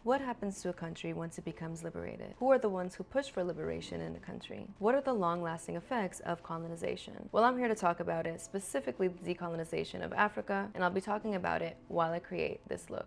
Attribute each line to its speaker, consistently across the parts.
Speaker 1: What happens to a country once it becomes liberated? Who are the ones who push for liberation in a country? What are the long-lasting effects of colonization? Well, I'm here to talk about it, specifically the decolonization of Africa, and I'll be talking about it while I create this look.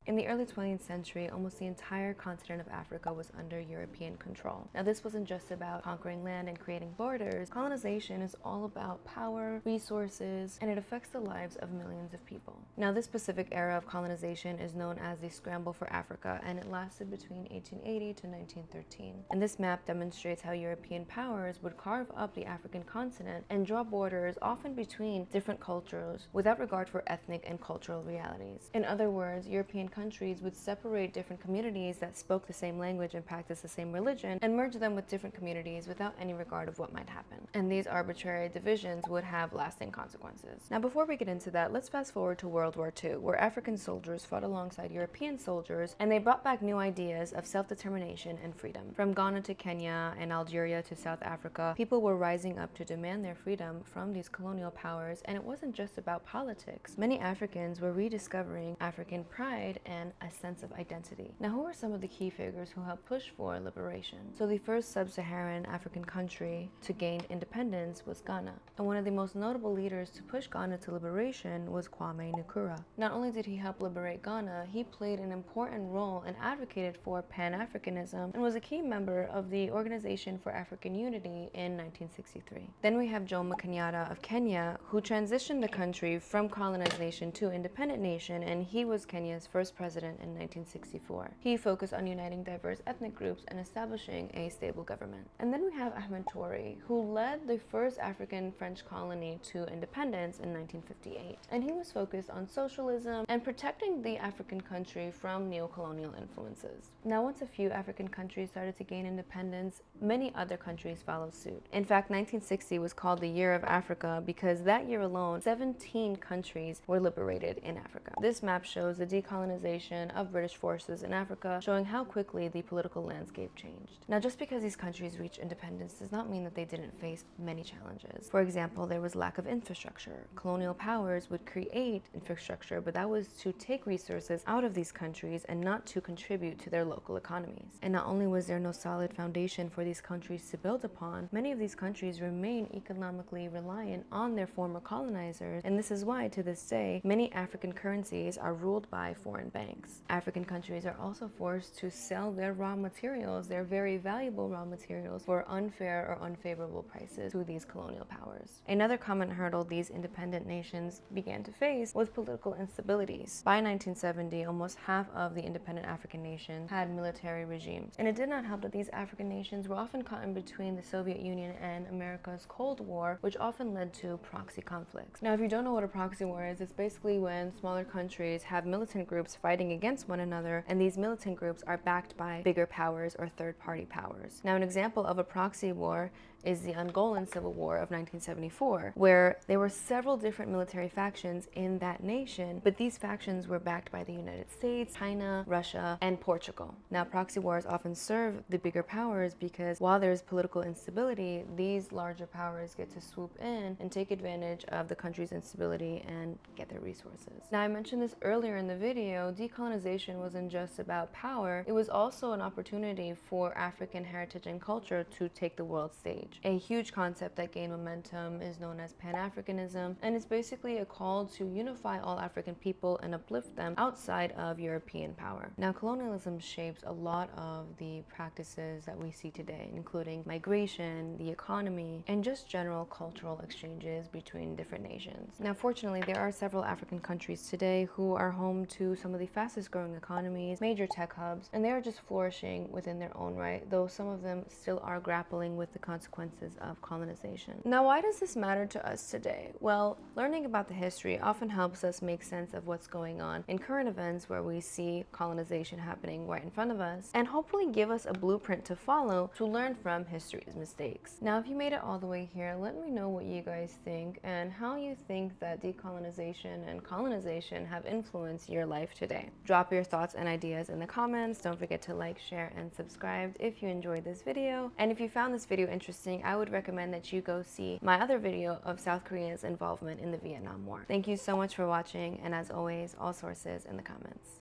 Speaker 1: In the early 20th century, almost the entire continent of Africa was under European control. Now, this wasn't just about conquering land and creating borders. Colonization is all about power, resources, and it affects the lives of millions of people. Now, this specific era of colonization is known as the Scramble for Africa, and it lasted between 1880 to 1913. And this map demonstrates how European powers would carve up the African continent and draw borders, often between different cultures, without regard for ethnic and cultural realities. In other words, European countries would separate different communities that spoke the same language and practiced the same religion and merge them with different communities without any regard of what might happen. And these arbitrary divisions would have lasting consequences. Now, before we get into that, let's fast forward to World War II, where African soldiers fought alongside European soldiers, and they brought back new ideas of self-determination and freedom. From Ghana to Kenya and Algeria to South Africa, people were rising up to demand their freedom from these colonial powers, and it wasn't just about politics. Many Africans were rediscovering African pride and a sense of identity. Now, who are some of the key figures who helped push for liberation? So the first sub-Saharan African country to gain independence was Ghana. And one of the most notable leaders to push Ghana to liberation was Kwame Nkrumah. Not only did he help liberate Ghana, he played an important role and advocated for Pan-Africanism and was a key member of the Organization for African Unity in 1963. Then we have Jomo Kenyatta of Kenya, who transitioned the country from colonization to independent nation, and he was Kenya's first president in 1964. He focused on uniting diverse ethnic groups and establishing a stable government. And then we have Ahmed Toure, who led the first African French colony to independence in 1958. And he was focused on socialism and protecting the African country from neo-colonial influences. Now, once a few African countries started to gain independence, many other countries followed suit. In fact, 1960 was called the Year of Africa because that year alone, 17 countries were liberated in Africa. This map shows the decolonization of British forces in Africa, showing how quickly the political landscape changed. Now, just because these countries reached independence does not mean that they didn't face many challenges. For example, there was lack of infrastructure. Colonial powers would create infrastructure, but that was to take resources out of these countries and not to contribute to their local economies. And not only was there no solid foundation for these countries to build upon, many of these countries remain economically reliant on their former colonizers, and this is why, to this day, many African currencies are ruled by foreign banks. African countries are also forced to sell their raw materials, their very valuable raw materials, for unfair or unfavorable prices to these colonial powers. Another common hurdle these independent nations began to face was political instabilities. By 1970, almost half of the independent African nations had military regimes, and it did not help that these African nations were often caught in between the Soviet Union and America's Cold War, which often led to proxy conflicts. Now, if you don't know what a proxy war is, it's basically when smaller countries have militant groups fighting against one another, and these militant groups are backed by bigger powers or third-party powers. Now, an example of a proxy war is the Angolan Civil War of 1974, where there were several different military factions in that nation, but these factions were backed by the United States, China, Russia, and Portugal. Now, proxy wars often serve the bigger powers because while there's political instability, these larger powers get to swoop in and take advantage of the country's instability and get their resources. Now, I mentioned this earlier in the video, decolonization wasn't just about power, it was also an opportunity for African heritage and culture to take the world stage. A huge concept that gained momentum is known as Pan-Africanism, and it's basically a call to unify all African people and uplift them outside of European power. Now, colonialism shapes a lot of the practices that we see today, including migration, the economy, and just general cultural exchanges between different nations. Now, fortunately, there are several African countries today who are home to some of the fastest growing economies, major tech hubs, and they are just flourishing within their own right, though some of them still are grappling with the consequences of colonization. Now, why does this matter to us today? Well, learning about the history often helps us make sense of what's going on in current events where we see colonization happening right in front of us, and hopefully give us a blueprint to follow to learn from history's mistakes. Now, if you made it all the way here, let me know what you guys think and how you think that decolonization and colonization have influenced your life today. Drop your thoughts and ideas in the comments. Don't forget to like, share, and subscribe if you enjoyed this video. And if you found this video interesting, interesting, I would recommend that you go see my other video of South Korea's involvement in the Vietnam War. Thank you so much for watching, and as always, all sources in the comments.